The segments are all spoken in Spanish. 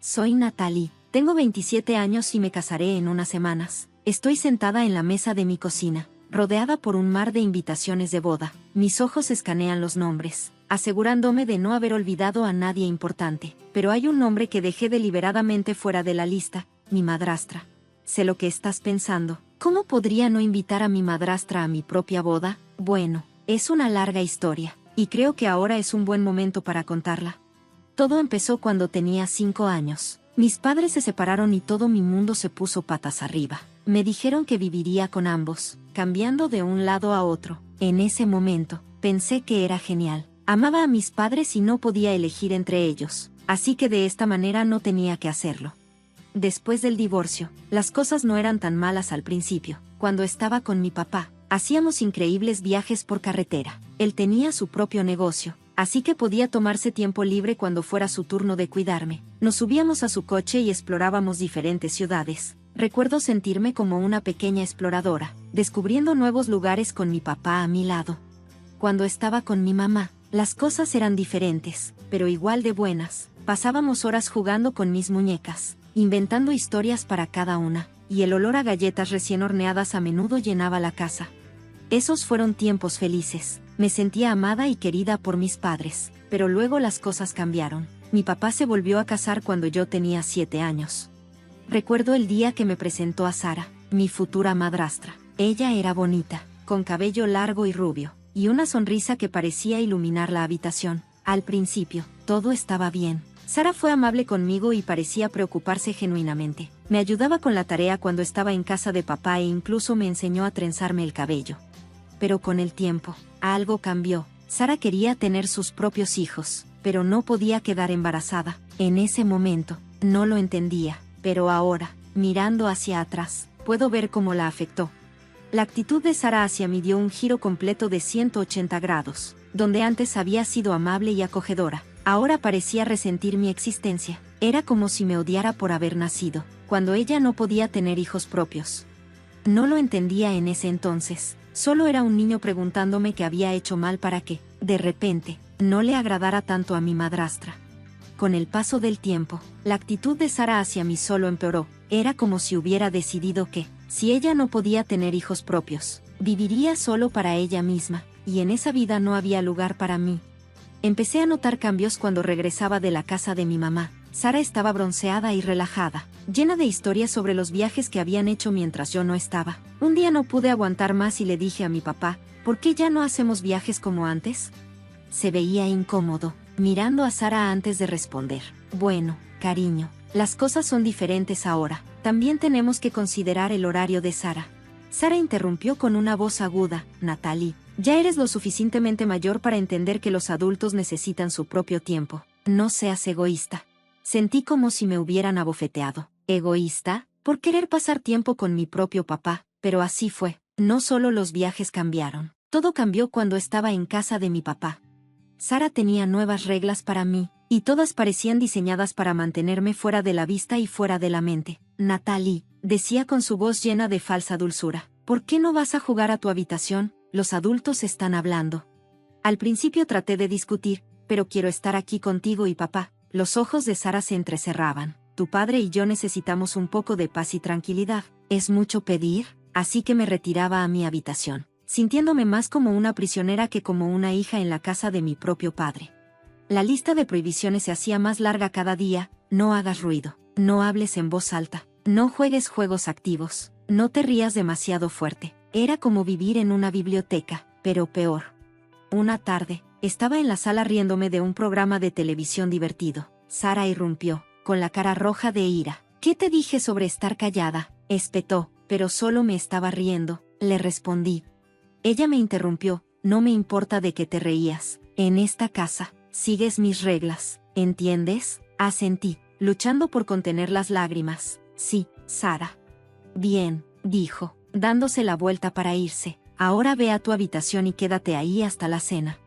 Soy Natalie. Tengo 27 años y me casaré en unas semanas. Estoy sentada en la mesa de mi cocina, rodeada por un mar de invitaciones de boda. Mis ojos escanean los nombres, asegurándome de no haber olvidado a nadie importante. Pero hay un nombre que dejé deliberadamente fuera de la lista: mi madrastra. Sé lo que estás pensando. ¿Cómo podría no invitar a mi madrastra a mi propia boda? Bueno, es una larga historia, y creo que ahora es un buen momento para contarla. Todo empezó cuando tenía 5 años. Mis padres se separaron y todo mi mundo se puso patas arriba. Me dijeron que viviría con ambos, cambiando de un lado a otro. En ese momento, pensé que era genial. Amaba a mis padres y no podía elegir entre ellos, así que de esta manera no tenía que hacerlo. Después del divorcio, las cosas no eran tan malas al principio. Cuando estaba con mi papá, hacíamos increíbles viajes por carretera. Él tenía su propio negocio, así que podía tomarse tiempo libre cuando fuera su turno de cuidarme. Nos subíamos a su coche y explorábamos diferentes ciudades. Recuerdo sentirme como una pequeña exploradora, descubriendo nuevos lugares con mi papá a mi lado. Cuando estaba con mi mamá, las cosas eran diferentes, pero igual de buenas. Pasábamos horas jugando con mis muñecas, inventando historias para cada una, y el olor a galletas recién horneadas a menudo llenaba la casa. Esos fueron tiempos felices. Me sentía amada y querida por mis padres, pero luego las cosas cambiaron. Mi papá se volvió a casar cuando yo tenía 7 años. Recuerdo el día que me presentó a Sara, mi futura madrastra. Ella era bonita, con cabello largo y rubio, y una sonrisa que parecía iluminar la habitación. Al principio, todo estaba bien. Sara fue amable conmigo y parecía preocuparse genuinamente. Me ayudaba con la tarea cuando estaba en casa de papá e incluso me enseñó a trenzarme el cabello. Pero con el tiempo, algo cambió. Sara quería tener sus propios hijos, pero no podía quedar embarazada. En ese momento, no lo entendía, pero ahora, mirando hacia atrás, puedo ver cómo la afectó. La actitud de Sara hacia mí dio un giro completo de 180 grados. Donde antes había sido amable y acogedora, ahora parecía resentir mi existencia. Era como si me odiara por haber nacido, cuando ella no podía tener hijos propios. No lo entendía en ese entonces. Solo era un niño preguntándome qué había hecho mal para que, de repente, no le agradara tanto a mi madrastra. Con el paso del tiempo, la actitud de Sara hacia mí solo empeoró. Era como si hubiera decidido que, si ella no podía tener hijos propios, viviría solo para ella misma, y en esa vida no había lugar para mí. Empecé a notar cambios cuando regresaba de la casa de mi mamá. Sara estaba bronceada y relajada, llena de historias sobre los viajes que habían hecho mientras yo no estaba. Un día no pude aguantar más y le dije a mi papá: ¿por qué ya no hacemos viajes como antes? Se veía incómodo, mirando a Sara antes de responder. Bueno, cariño, las cosas son diferentes ahora. También tenemos que considerar el horario de Sara. Sara interrumpió con una voz aguda: Natalie, ya eres lo suficientemente mayor para entender que los adultos necesitan su propio tiempo. No seas egoísta. Sentí como si me hubieran abofeteado. ¿Egoísta? Por querer pasar tiempo con mi propio papá. Pero así fue. No solo los viajes cambiaron. Todo cambió cuando estaba en casa de mi papá. Sara tenía nuevas reglas para mí, y todas parecían diseñadas para mantenerme fuera de la vista y fuera de la mente. Natalie, decía con su voz llena de falsa dulzura, ¿por qué no vas a jugar a tu habitación? Los adultos están hablando. Al principio traté de discutir, pero quiero estar aquí contigo y papá. Los ojos de Sara se entrecerraban. Tu padre y yo necesitamos un poco de paz y tranquilidad. ¿Es mucho pedir? Así que me retiraba a mi habitación, sintiéndome más como una prisionera que como una hija en la casa de mi propio padre. La lista de prohibiciones se hacía más larga cada día. No hagas ruido. No hables en voz alta. No juegues juegos activos. No te rías demasiado fuerte. Era como vivir en una biblioteca, pero peor. Una tarde, estaba en la sala riéndome de un programa de televisión divertido. Sara irrumpió, con la cara roja de ira. ¿Qué te dije sobre estar callada?, espetó, pero solo me estaba riendo, le respondí. Ella me interrumpió: no me importa de qué te reías. En esta casa, sigues mis reglas, ¿entiendes? Asentí, luchando por contener las lágrimas. Sí, Sara. Bien, dijo, dándose la vuelta para irse. Ahora ve a tu habitación y quédate ahí hasta la cena.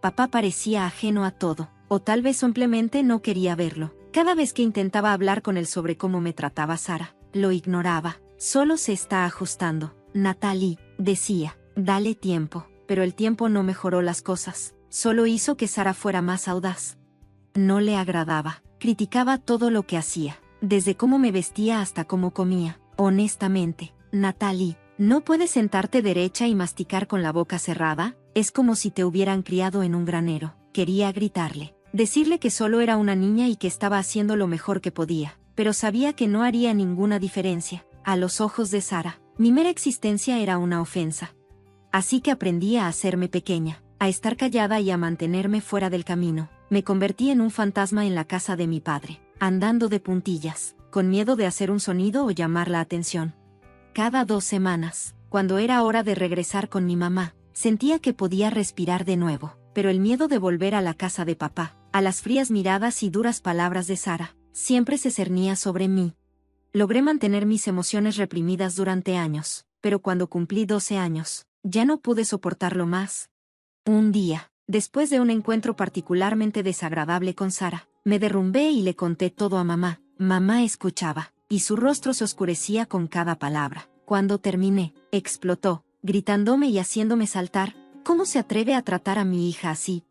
Papá parecía ajeno a todo, o tal vez simplemente no quería verlo. Cada vez que intentaba hablar con él sobre cómo me trataba Sara, lo ignoraba. Solo se está ajustando. Natalie, decía, dale tiempo. Pero el tiempo no mejoró las cosas, solo hizo que Sara fuera más audaz. No le agradaba. Criticaba todo lo que hacía, desde cómo me vestía hasta cómo comía. Honestamente, Natalie, ¿no puedes sentarte derecha y masticar con la boca cerrada? Es como si te hubieran criado en un granero. Quería gritarle, decirle que solo era una niña y que estaba haciendo lo mejor que podía, pero sabía que no haría ninguna diferencia. A los ojos de Sara, mi mera existencia era una ofensa. Así que aprendí a hacerme pequeña, a estar callada y a mantenerme fuera del camino. Me convertí en un fantasma en la casa de mi padre, andando de puntillas, con miedo de hacer un sonido o llamar la atención. Cada 2 semanas, cuando era hora de regresar con mi mamá, sentía que podía respirar de nuevo, pero el miedo de volver a la casa de papá, a las frías miradas y duras palabras de Sara, siempre se cernía sobre mí. Logré mantener mis emociones reprimidas durante años, pero cuando cumplí 12 años, ya no pude soportarlo más. Un día, después de un encuentro particularmente desagradable con Sara, me derrumbé y le conté todo a mamá. Mamá escuchaba, y su rostro se oscurecía con cada palabra. Cuando terminé, explotó, gritándome y haciéndome saltar. ¿Cómo se atreve a tratar a mi hija así?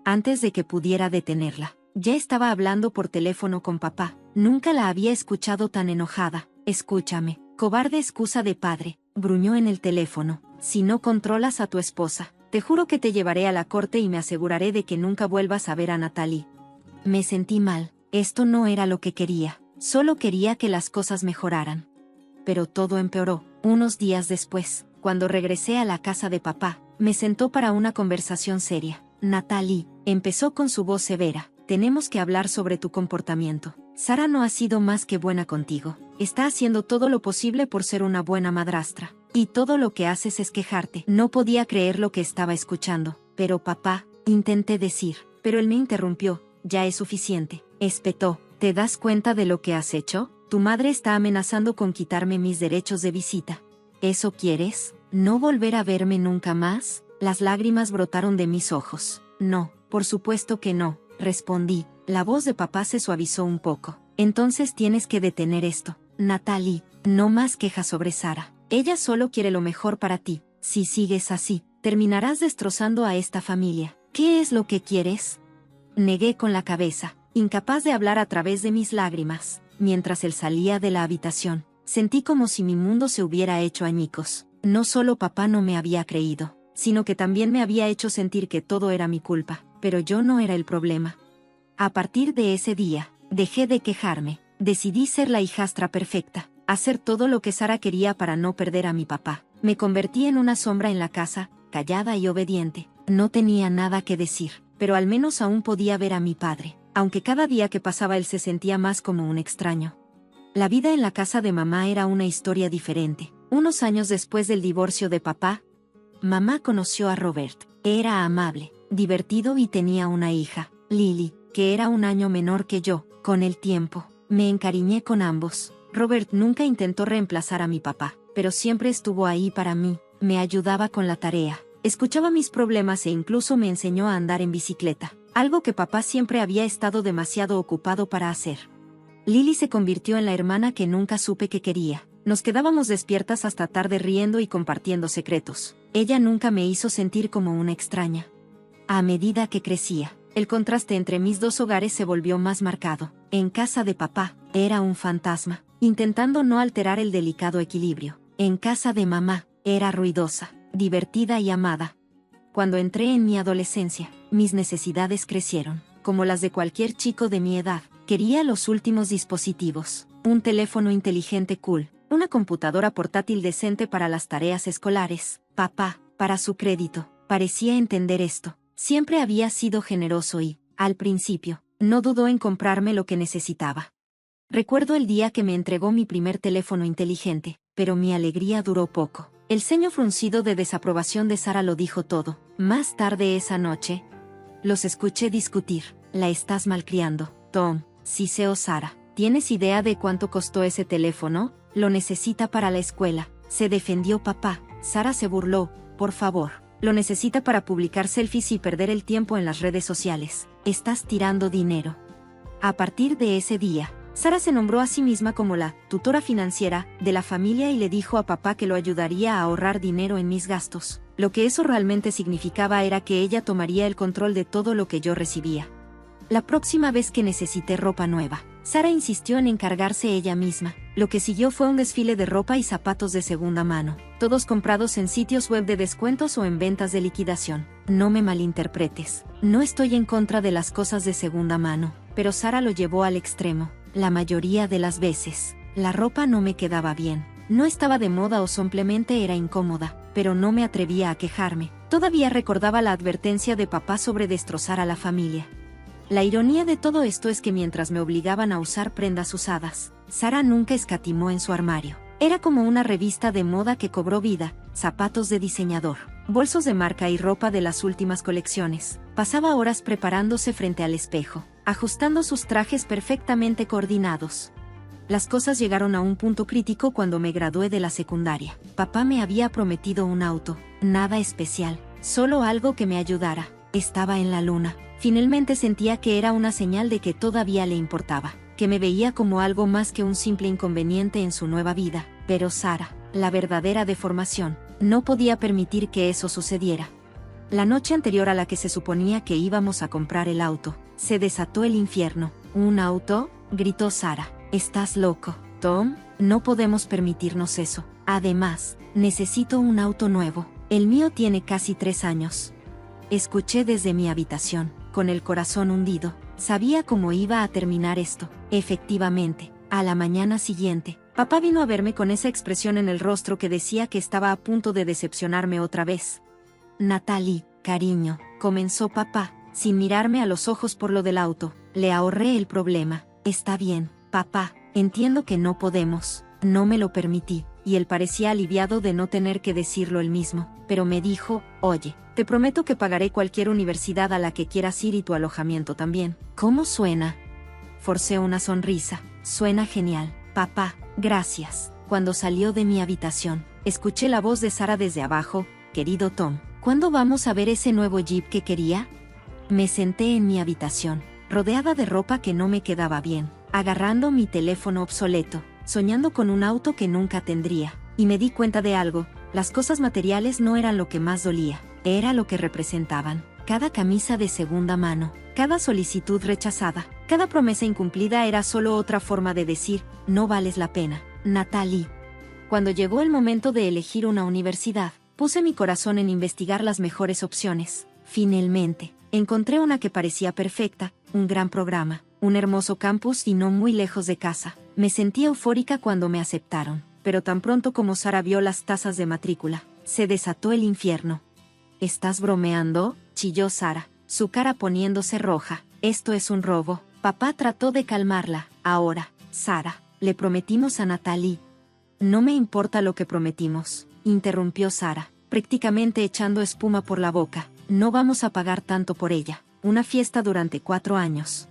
Antes de que pudiera detenerla, ya estaba hablando por teléfono con papá. Nunca la había escuchado tan enojada. Escúchame, cobarde excusa de padre, gruñó en el teléfono. Si no controlas a tu esposa, te juro que te llevaré a la corte y me aseguraré de que nunca vuelvas a ver a Natalie. Me sentí mal. Esto no era lo que quería. Solo quería que las cosas mejoraran. Pero todo empeoró. Unos días después, cuando regresé a la casa de papá, me sentó para una conversación seria. Natalie, empezó con su voz severa, tenemos que hablar sobre tu comportamiento. Sara no ha sido más que buena contigo. Está haciendo todo lo posible por ser una buena madrastra. Y todo lo que haces es quejarte. No podía creer lo que estaba escuchando. Pero papá, intenté decir, pero él me interrumpió. Ya es suficiente. Espetó. ¿Te das cuenta de lo que has hecho? Tu madre está amenazando con quitarme mis derechos de visita. ¿Eso quieres? ¿No volver a verme nunca más? Las lágrimas brotaron de mis ojos. No, por supuesto que no, respondí. La voz de papá se suavizó un poco. Entonces tienes que detener esto. Natalie, no más quejas sobre Sara. Ella solo quiere lo mejor para ti. Si sigues así, terminarás destrozando a esta familia. ¿Qué es lo que quieres? Negué con la cabeza, incapaz de hablar a través de mis lágrimas. Mientras él salía de la habitación, sentí como si mi mundo se hubiera hecho añicos. No solo papá no me había creído, sino que también me había hecho sentir que todo era mi culpa, pero yo no era el problema. A partir de ese día, dejé de quejarme, decidí ser la hijastra perfecta, hacer todo lo que Sara quería para no perder a mi papá. Me convertí en una sombra en la casa, callada y obediente. No tenía nada que decir, pero al menos aún podía ver a mi padre, aunque cada día que pasaba él se sentía más como un extraño. La vida en la casa de mamá era una historia diferente. Unos años después del divorcio de papá, mamá conoció a Robert. Era amable, divertido y tenía una hija, Lily, que era 1 año menor que yo. Con el tiempo, me encariñé con ambos. Robert nunca intentó reemplazar a mi papá, pero siempre estuvo ahí para mí, me ayudaba con la tarea, escuchaba mis problemas e incluso me enseñó a andar en bicicleta, algo que papá siempre había estado demasiado ocupado para hacer. Lily se convirtió en la hermana que nunca supe que quería. Nos quedábamos despiertas hasta tarde riendo y compartiendo secretos. Ella nunca me hizo sentir como una extraña. A medida que crecía, el contraste entre mis dos hogares se volvió más marcado. En casa de papá, era un fantasma, intentando no alterar el delicado equilibrio. En casa de mamá, era ruidosa, divertida y amada. Cuando entré en mi adolescencia, mis necesidades crecieron, como las de cualquier chico de mi edad. Quería los últimos dispositivos, un teléfono inteligente cool, una computadora portátil decente para las tareas escolares. Papá, para su crédito, parecía entender esto. Siempre había sido generoso y, al principio, no dudó en comprarme lo que necesitaba. Recuerdo el día que me entregó mi primer teléfono inteligente, pero mi alegría duró poco. El ceño fruncido de desaprobación de Sara lo dijo todo. Más tarde esa noche, los escuché discutir. La estás malcriando, Tom. Siseo Sara. ¿Tienes idea de cuánto costó ese teléfono? Lo necesita para la escuela. Se defendió papá. Sara se burló. Por favor. Lo necesita para publicar selfies y perder el tiempo en las redes sociales. Estás tirando dinero. A partir de ese día, Sara se nombró a sí misma como la tutora financiera de la familia y le dijo a papá que lo ayudaría a ahorrar dinero en mis gastos. Lo que eso realmente significaba era que ella tomaría el control de todo lo que yo recibía. la próxima vez que necesité ropa nueva. Sara insistió en encargarse ella misma. Lo que siguió fue un desfile de ropa y zapatos de segunda mano, todos comprados en sitios web de descuentos o en ventas de liquidación. No me malinterpretes, no estoy en contra de las cosas de segunda mano, pero Sara lo llevó al extremo. La mayoría de las veces, la ropa no me quedaba bien. No estaba de moda o simplemente era incómoda, pero no me atrevía a quejarme. Todavía recordaba la advertencia de papá sobre destrozar a la familia. La ironía de todo esto es que mientras me obligaban a usar prendas usadas, Sara nunca escatimó en su armario. Era como una revista de moda que cobró vida, zapatos de diseñador, bolsos de marca y ropa de las últimas colecciones. Pasaba horas preparándose frente al espejo, ajustando sus trajes perfectamente coordinados. Las cosas llegaron a un punto crítico cuando me gradué de la secundaria. Papá me había prometido un auto, nada especial, solo algo que me ayudara. Estaba en la luna. Finalmente sentía que era una señal de que todavía le importaba, que me veía como algo más que un simple inconveniente en su nueva vida. Pero Sara, la verdadera deformación, no podía permitir que eso sucediera. La noche anterior a la que se suponía que íbamos a comprar el auto, se desató el infierno. ¿Un auto?, gritó Sara. ¿Estás loco, Tom? No podemos permitirnos eso. Además, necesito un auto nuevo. El mío tiene casi 3 años. Escuché desde mi habitación, con el corazón hundido. Sabía cómo iba a terminar esto. Efectivamente, a la mañana siguiente, papá vino a verme con esa expresión en el rostro que decía que estaba a punto de decepcionarme otra vez. Natalie, cariño, comenzó papá, sin mirarme a los ojos por lo del auto. Le ahorré el problema. Está bien, papá, entiendo que no podemos. No me lo permití, y él parecía aliviado de no tener que decirlo él mismo, pero me dijo, oye, te prometo que pagaré cualquier universidad a la que quieras ir y tu alojamiento también. ¿Cómo suena? Forcé una sonrisa. Suena genial, papá, gracias. Cuando salió de mi habitación, escuché la voz de Sara desde abajo, querido Tom, ¿cuándo vamos a ver ese nuevo Jeep que quería? Me senté en mi habitación, rodeada de ropa que no me quedaba bien, agarrando mi teléfono obsoleto, soñando con un auto que nunca tendría, y me di cuenta de algo. Las cosas materiales no eran lo que más dolía, era lo que representaban. Cada camisa de segunda mano, cada solicitud rechazada, cada promesa incumplida era solo otra forma de decir, no vales la pena, Natalie. Cuando llegó el momento de elegir una universidad, puse mi corazón en investigar las mejores opciones. Finalmente, encontré una que parecía perfecta, un gran programa, un hermoso campus y no muy lejos de casa. Me sentí eufórica cuando me aceptaron, pero tan pronto como Sara vio las tasas de matrícula, se desató el infierno. ¿Estás bromeando?, chilló Sara, su cara poniéndose roja. Esto es un robo. Papá trató de calmarla. Ahora, Sara, le prometimos a Natalie. No me importa lo que prometimos, interrumpió Sara, prácticamente echando espuma por la boca. No vamos a pagar tanto por ella. Una fiesta durante 4 años.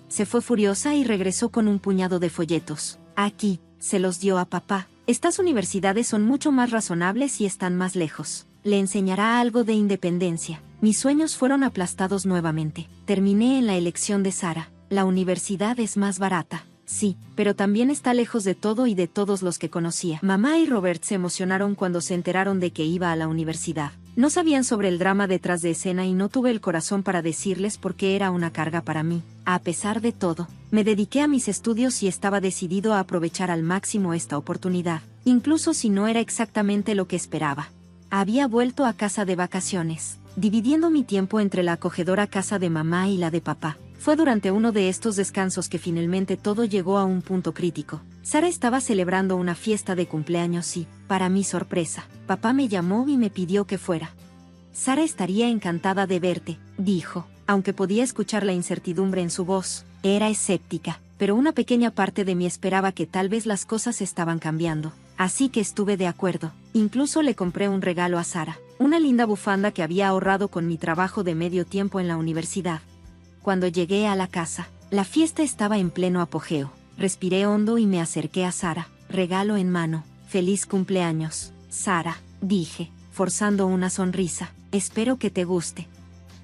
Se fue furiosa y regresó con un puñado de folletos. Aquí, se los dio a papá. Estas universidades son mucho más razonables y están más lejos. Le enseñará algo de independencia. Mis sueños fueron aplastados nuevamente. Terminé en la elección de Sara. La universidad es más barata. Sí, pero también está lejos de todo y de todos los que conocía. Mamá y Robert se emocionaron cuando se enteraron de que iba a la universidad. No sabían sobre el drama detrás de escena y no tuve el corazón para decirles por qué era una carga para mí. A pesar de todo, me dediqué a mis estudios y estaba decidido a aprovechar al máximo esta oportunidad, incluso si no era exactamente lo que esperaba. Había vuelto a casa de vacaciones, dividiendo mi tiempo entre la acogedora casa de mamá y la de papá. Fue durante uno de estos descansos que finalmente todo llegó a un punto crítico. Sara estaba celebrando una fiesta de cumpleaños y, para mi sorpresa, papá me llamó y me pidió que fuera. Sara estaría encantada de verte, dijo, aunque podía escuchar la incertidumbre en su voz. Era escéptica, pero una pequeña parte de mí esperaba que tal vez las cosas estaban cambiando. Así que estuve de acuerdo. Incluso le compré un regalo a Sara, una linda bufanda que había ahorrado con mi trabajo de medio tiempo en la universidad. Cuando llegué a la casa, la fiesta estaba en pleno apogeo. Respiré hondo y me acerqué a Sara, regalo en mano. Feliz cumpleaños, Sara, dije, forzando una sonrisa. Espero que te guste.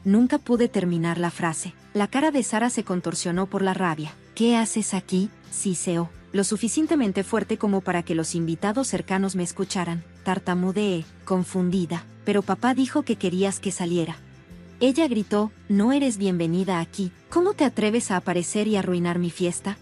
Nunca pude terminar la frase. La cara de Sara se contorsionó por la rabia. ¿Qué haces aquí?, siseó, lo suficientemente fuerte como para que los invitados cercanos me escucharan. Tartamudeé, confundida, pero papá dijo que querías que saliera. Ella gritó, no eres bienvenida aquí. ¿Cómo te atreves a aparecer y arruinar mi fiesta?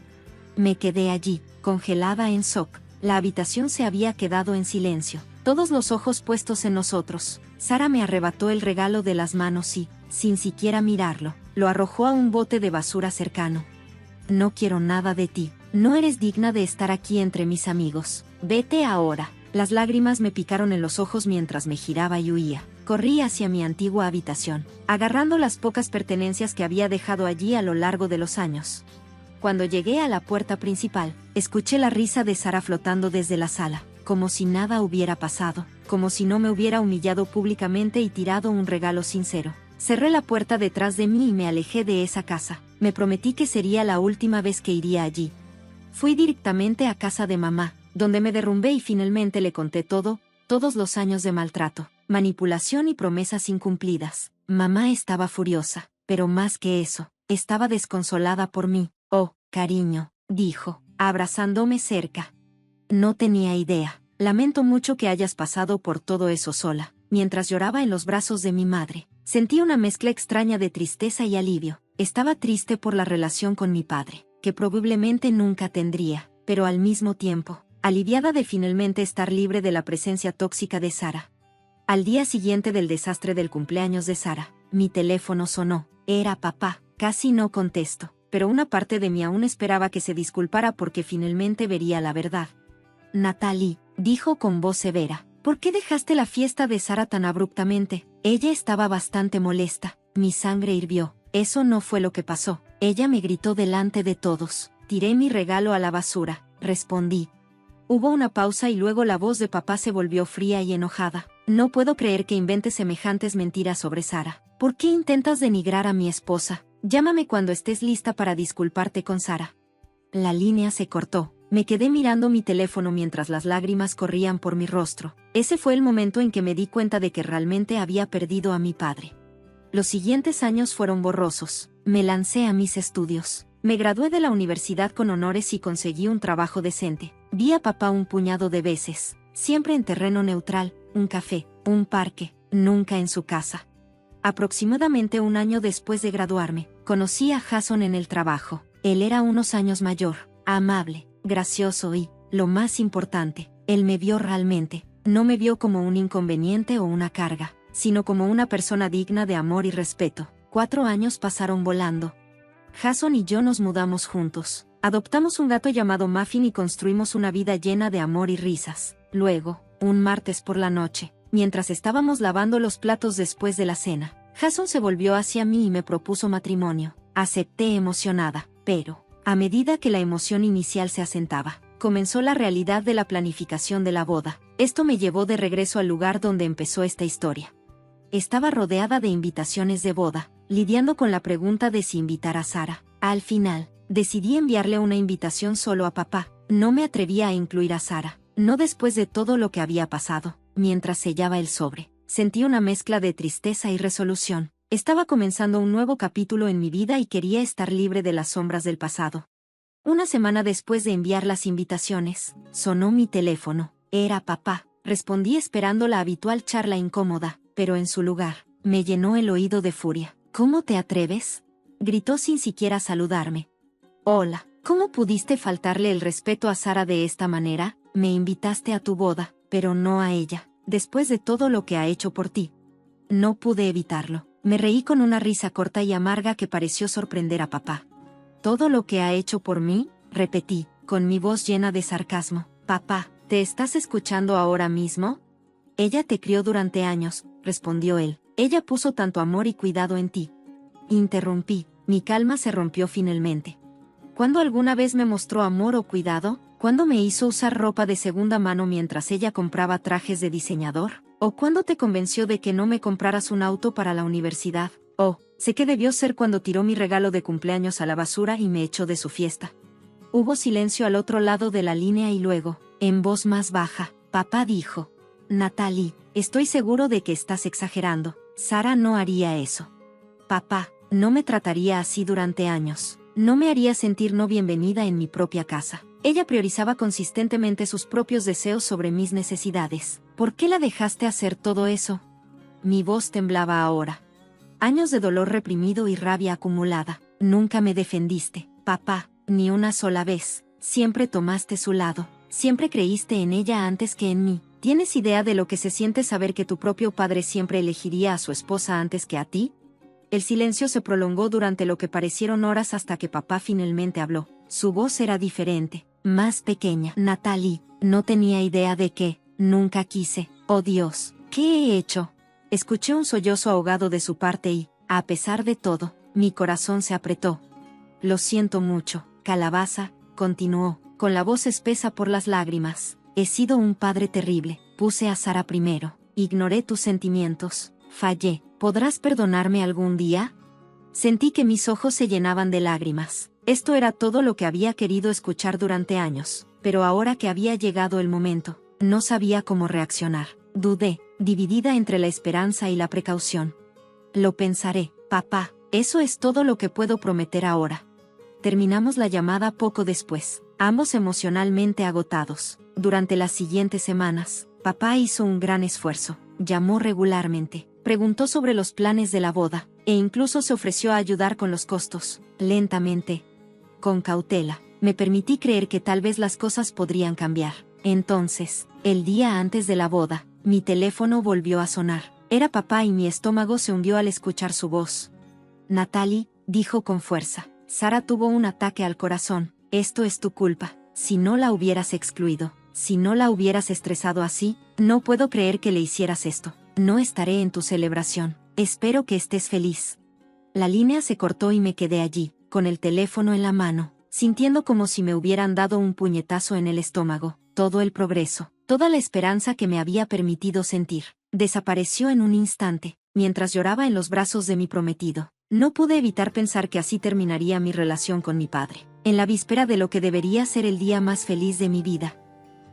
Me quedé allí, congelada en shock. La habitación se había quedado en silencio, todos los ojos puestos en nosotros. Sara me arrebató el regalo de las manos y, sin siquiera mirarlo, lo arrojó a un bote de basura cercano. No quiero nada de ti. No eres digna de estar aquí entre mis amigos. Vete ahora. Las lágrimas me picaron en los ojos mientras me giraba y huía. Corrí hacia mi antigua habitación, agarrando las pocas pertenencias que había dejado allí a lo largo de los años. Cuando llegué a la puerta principal, escuché la risa de Sara flotando desde la sala, como si nada hubiera pasado, como si no me hubiera humillado públicamente y tirado un regalo sincero. Cerré la puerta detrás de mí y me alejé de esa casa. Me prometí que sería la última vez que iría allí. Fui directamente a casa de mamá, donde me derrumbé y finalmente le conté todo, todos los años de maltrato, manipulación y promesas incumplidas. Mamá estaba furiosa, pero más que eso, estaba desconsolada por mí. Oh, cariño, dijo, abrazándome cerca. No tenía idea. Lamento mucho que hayas pasado por todo eso sola. Mientras lloraba en los brazos de mi madre, sentí una mezcla extraña de tristeza y alivio. Estaba triste por la relación con mi padre, que probablemente nunca tendría, pero al mismo tiempo, aliviada de finalmente estar libre de la presencia tóxica de Sara. Al día siguiente del desastre del cumpleaños de Sara, mi teléfono sonó. Era papá. Casi no contesto, pero una parte de mí aún esperaba que se disculpara porque finalmente vería la verdad. Natalie, dijo con voz severa, ¿por qué dejaste la fiesta de Sara tan abruptamente? Ella estaba bastante molesta. Mi sangre hirvió. Eso no fue lo que pasó. Ella me gritó delante de todos. Tiré mi regalo a la basura, respondí. Hubo una pausa y luego la voz de papá se volvió fría y enojada. No puedo creer que inventes semejantes mentiras sobre Sara. ¿Por qué intentas denigrar a mi esposa? Llámame cuando estés lista para disculparte con Sara. La línea se cortó. Me quedé mirando mi teléfono mientras las lágrimas corrían por mi rostro. Ese fue el momento en que me di cuenta de que realmente había perdido a mi padre. Los siguientes años fueron borrosos. Me lancé a mis estudios. Me gradué de la universidad con honores y conseguí un trabajo decente. Vi a papá un puñado de veces, siempre en terreno neutral, un café, un parque, nunca en su casa. Aproximadamente un año después de graduarme, conocí a Jason en el trabajo. Él era unos años mayor, amable, gracioso y, lo más importante, él me vio realmente. No me vio como un inconveniente o una carga, sino como una persona digna de amor y respeto. 4 años pasaron volando. Jason y yo nos mudamos juntos. Adoptamos un gato llamado Muffin y construimos una vida llena de amor y risas. Luego, un martes por la noche, mientras estábamos lavando los platos después de la cena, Jason se volvió hacia mí y me propuso matrimonio. Acepté emocionada, pero, a medida que la emoción inicial se asentaba, comenzó la realidad de la planificación de la boda. Esto me llevó de regreso al lugar donde empezó esta historia. Estaba rodeada de invitaciones de boda, lidiando con la pregunta de si invitar a Sara. Al final, decidí enviarle una invitación solo a papá. No me atrevía a incluir a Sara, no después de todo lo que había pasado. Mientras sellaba el sobre, sentí una mezcla de tristeza y resolución. Estaba comenzando un nuevo capítulo en mi vida y quería estar libre de las sombras del pasado. Una semana después de enviar las invitaciones, sonó mi teléfono. Era papá. Respondí esperando la habitual charla incómoda, pero en su lugar, me llenó el oído de furia. ¿Cómo te atreves?, gritó sin siquiera saludarme. Hola, ¿cómo pudiste faltarle el respeto a Sara de esta manera? Me invitaste a tu boda, pero no a ella, después de todo lo que ha hecho por ti. No pude evitarlo. Me reí con una risa corta y amarga que pareció sorprender a papá. ¿Todo lo que ha hecho por mí?, repetí, con mi voz llena de sarcasmo. Papá, ¿te estás escuchando ahora mismo? Ella te crió durante años, respondió él. Ella puso tanto amor y cuidado en ti. Interrumpí. Mi calma se rompió finalmente. ¿Cuándo alguna vez me mostró amor o cuidado? ¿Cuándo me hizo usar ropa de segunda mano mientras ella compraba trajes de diseñador? ¿O cuándo te convenció de que no me compraras un auto para la universidad? Oh, sé que debió ser cuando tiró mi regalo de cumpleaños a la basura y me echó de su fiesta. Hubo silencio al otro lado de la línea y luego, en voz más baja, papá dijo: Natalie, estoy seguro de que estás exagerando. Sara no haría eso. Papá, no me trataría así durante años. No me haría sentir no bienvenida en mi propia casa. Ella priorizaba consistentemente sus propios deseos sobre mis necesidades. ¿Por qué la dejaste hacer todo eso? Mi voz temblaba ahora. Años de dolor reprimido y rabia acumulada. Nunca me defendiste, papá, ni una sola vez. Siempre tomaste su lado. Siempre creíste en ella antes que en mí. ¿Tienes idea de lo que se siente saber que tu propio padre siempre elegiría a su esposa antes que a ti? El silencio se prolongó durante lo que parecieron horas hasta que papá finalmente habló. Su voz era diferente, más pequeña. Natalie, no tenía idea de qué. Nunca quise. Oh Dios, ¿qué he hecho? Escuché un sollozo ahogado de su parte y, a pesar de todo, mi corazón se apretó. Lo siento mucho, calabaza, continuó, con la voz espesa por las lágrimas. He sido un padre terrible. Puse a Sara primero. Ignoré tus sentimientos. Fallé. ¿Podrás perdonarme algún día? Sentí que mis ojos se llenaban de lágrimas. Esto era todo lo que había querido escuchar durante años, pero ahora que había llegado el momento, no sabía cómo reaccionar. Dudé, dividida entre la esperanza y la precaución. Lo pensaré, papá. Eso es todo lo que puedo prometer ahora. Terminamos la llamada poco después, ambos emocionalmente agotados. Durante las siguientes semanas, papá hizo un gran esfuerzo. Llamó regularmente, preguntó sobre los planes de la boda, e incluso se ofreció a ayudar con los costos. Lentamente, con cautela, me permití creer que tal vez las cosas podrían cambiar. Entonces, el día antes de la boda, mi teléfono volvió a sonar. Era papá y mi estómago se hundió al escuchar su voz. Natalie, dijo con fuerza, Sara tuvo un ataque al corazón. Esto es tu culpa. Si no la hubieras excluido, si no la hubieras estresado así, no puedo creer que le hicieras esto. No estaré en tu celebración. Espero que estés feliz. La línea se cortó y me quedé allí, con el teléfono en la mano, sintiendo como si me hubieran dado un puñetazo en el estómago. Todo el progreso, toda la esperanza que me había permitido sentir, desapareció en un instante, mientras lloraba en los brazos de mi prometido. No pude evitar pensar que así terminaría mi relación con mi padre, en la víspera de lo que debería ser el día más feliz de mi vida.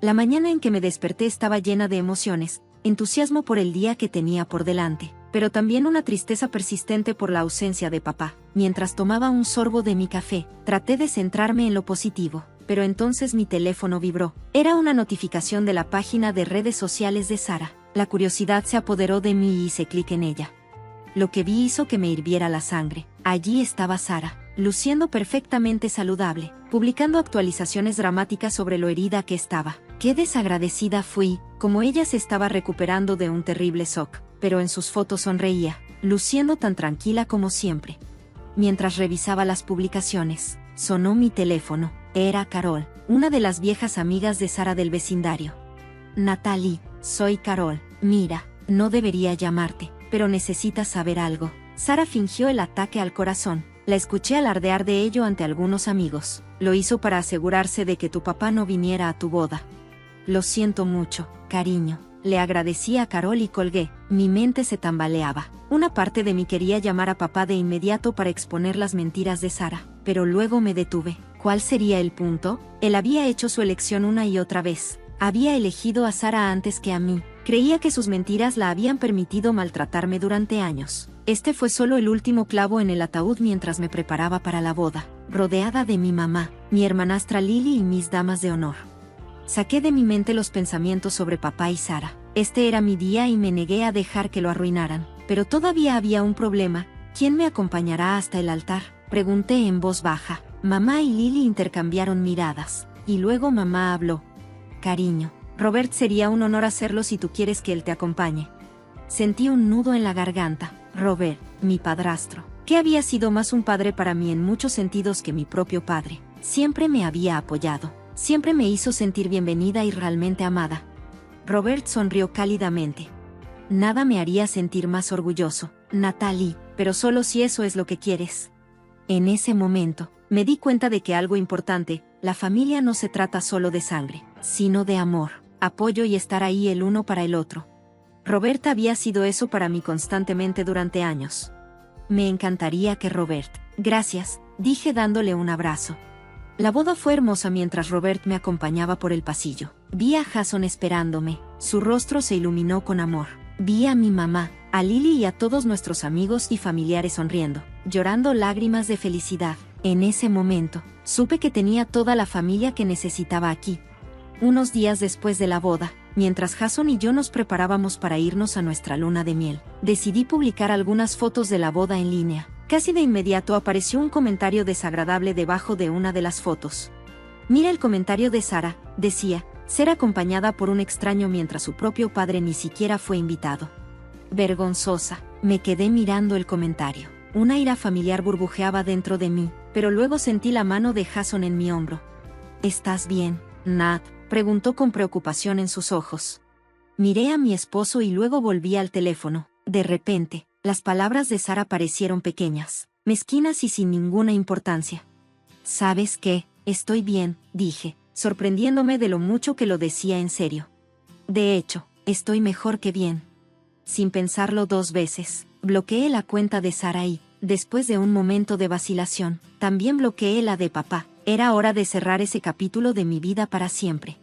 La mañana en que me desperté estaba llena de emociones, entusiasmo por el día que tenía por delante, pero también una tristeza persistente por la ausencia de papá. Mientras tomaba un sorbo de mi café, traté de centrarme en lo positivo, pero entonces mi teléfono vibró. Era una notificación de la página de redes sociales de Sara. La curiosidad se apoderó de mí y hice clic en ella. Lo que vi hizo que me hirviera la sangre. Allí estaba Sara, luciendo perfectamente saludable, publicando actualizaciones dramáticas sobre lo herida que estaba. Qué desagradecida fui, como ella se estaba recuperando de un terrible shock, pero en sus fotos sonreía, luciendo tan tranquila como siempre. Mientras revisaba las publicaciones, sonó mi teléfono. Era Carol, una de las viejas amigas de Sara del vecindario. Natalie, soy Carol. Mira, no debería llamarte, pero necesitas saber algo. Sara fingió el ataque al corazón. La escuché alardear de ello ante algunos amigos. Lo hizo para asegurarse de que tu papá no viniera a tu boda. Lo siento mucho, cariño. Le agradecí a Carol y colgué. Mi mente se tambaleaba. Una parte de mí quería llamar a papá de inmediato para exponer las mentiras de Sara, pero luego me detuve. ¿Cuál sería el punto? Él había hecho su elección una y otra vez. Había elegido a Sara antes que a mí. Creía que sus mentiras la habían permitido maltratarme durante años. Este fue solo el último clavo en el ataúd mientras me preparaba para la boda, rodeada de mi mamá, mi hermanastra Lily y mis damas de honor. Saqué de mi mente los pensamientos sobre papá y Sara. Este era mi día y me negué a dejar que lo arruinaran. Pero todavía había un problema. ¿Quién me acompañará hasta el altar? Pregunté en voz baja. Mamá y Lily intercambiaron miradas, y luego mamá habló. Cariño, Robert, sería un honor hacerlo si tú quieres que él te acompañe. Sentí un nudo en la garganta. Robert, mi padrastro, que había sido más un padre para mí en muchos sentidos que mi propio padre, siempre me había apoyado, siempre me hizo sentir bienvenida y realmente amada. Robert sonrió cálidamente. Nada me haría sentir más orgulloso, Natalie, pero solo si eso es lo que quieres. En ese momento, me di cuenta de que algo importante, la familia no se trata solo de sangre, sino de amor, apoyo y estar ahí el uno para el otro. Robert había sido eso para mí constantemente durante años. Me encantaría que Robert... Gracias, dije dándole un abrazo. La boda fue hermosa mientras Robert me acompañaba por el pasillo. Vi a Jason esperándome, su rostro se iluminó con amor. Vi a mi mamá, a Lily y a todos nuestros amigos y familiares sonriendo, llorando lágrimas de felicidad. En ese momento, supe que tenía toda la familia que necesitaba aquí. Unos días después de la boda, mientras Jason y yo nos preparábamos para irnos a nuestra luna de miel, decidí publicar algunas fotos de la boda en línea. Casi de inmediato apareció un comentario desagradable debajo de una de las fotos. Mira el comentario de Sara, decía, ser acompañada por un extraño mientras su propio padre ni siquiera fue invitado. Vergonzosa, me quedé mirando el comentario. Una ira familiar burbujeaba dentro de mí, pero luego sentí la mano de Jason en mi hombro. ¿Estás bien, Nat?, preguntó con preocupación en sus ojos. Miré a mi esposo y luego volví al teléfono. De repente, las palabras de Sara parecieron pequeñas, mezquinas y sin ninguna importancia. ¿Sabes qué? Estoy bien, dije, sorprendiéndome de lo mucho que lo decía en serio. De hecho, estoy mejor que bien. Sin pensarlo 2 veces, bloqueé la cuenta de Sara y, después de un momento de vacilación, también bloqueé la de papá. Era hora de cerrar ese capítulo de mi vida para siempre.